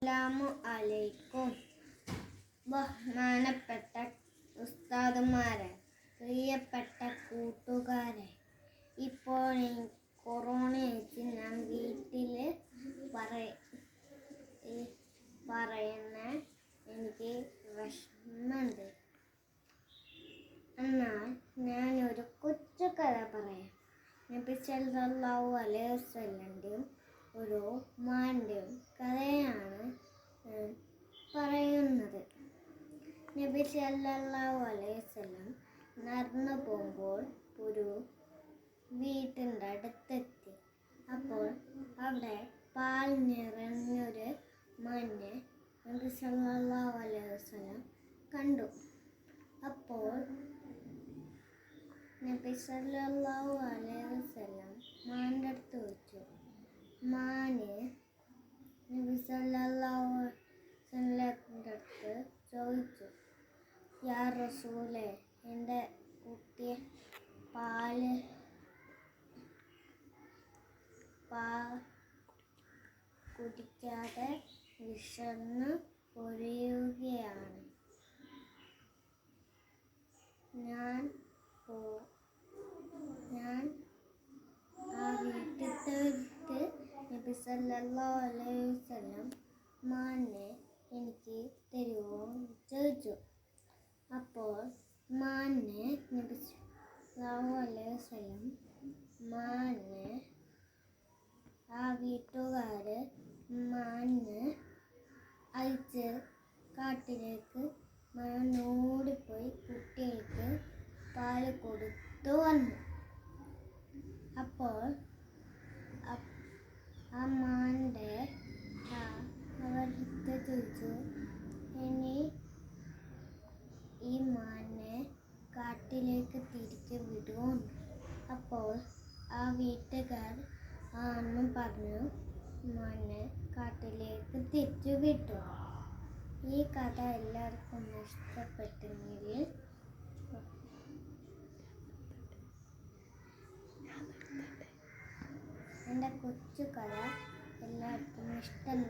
അസ്സലാമു അലൈക്കും. ബഹുമാനപ്പെട്ട ഉസ്താദുമാരെ, പ്രിയപ്പെട്ട കൂട്ടുകാരെ, ഇപ്പോൾ കൊറോണയ്ക്ക് ഞാൻ വീട്ടിൽ പറയുന്ന എനിക്ക് വിഷമമുണ്ട്. എന്നാൽ ഞാനൊരു കൊച്ചു കഥ പറയാം. നബി സല്ലല്ലാഹു അലൈഹി വസല്ലം ഒരു മാൻ്റെയും കഥയാണ് പറയുന്നത്. നബി സല്ലല്ലാഹു അലൈഹി വസല്ലം നടന്നു പോകുമ്പോൾ ഒരു വീട്ടിൻ്റെ അടുത്തെത്തി. അപ്പോൾ അവിടെ പാൽ നിറഞ്ഞൊരു മാനിനെ നബി സല്ലല്ലാഹു അലൈഹി വസല്ലം കണ്ടു. അപ്പോൾ നബി സല്ലല്ലാഹു അലൈഹി വസല്ലം മാൻ്റെ അടുത്ത് ചോദിച്ചു. മാന് നബി സല്ലല്ലാഹു അലൈഹി വസല്ലമിൻ്റെ അടുത്ത് ചോദിച്ചു, യാ റസൂലേ, എൻ്റെ കുട്ടിയെ പാൽ കുടിക്കാതെ വിശന്ന് പൊരിയുകയാണ്. ഞാൻ ആ വീട്ടിലത്തെ നബി സല്ലല്ലാഹു അലൈഹി വസല്ലം മാനിനെ എനിക്ക് തരുമോ ചോദിച്ചു. അപ്പോൾ മാനിനെ നബി സല്ലല്ലാഹു അലൈഹി വസല്ലം മാനിനെ ആ വീട്ടുകാർ മാനിനെ അയച്ച് കാട്ടിലേക്ക് മാൻ ഓടിപ്പോയി കുട്ടികൾക്ക് പാല് കൊടുത്തു വന്നു. അപ്പോൾ ആ മാൻ്റെ അവരുടെ ചോദിച്ചു, ഇനി ഈ മാനിനെ കാട്ടിലേക്ക് തിരിച്ചു വിടുമെന്ന്. അപ്പോൾ ആ വീട്ടുകാർ ആണെന്നും പറഞ്ഞു മാനിനെ കാട്ടിലേക്ക് തിരിച്ചു വിട്ടു. ഈ കഥ എല്ലാവർക്കും ഇഷ്ടപ്പെട്ടെങ്കിൽ എൻ്റെ കൊച്ചു കഥ എല്ലാവർക്കും ഇഷ്ടം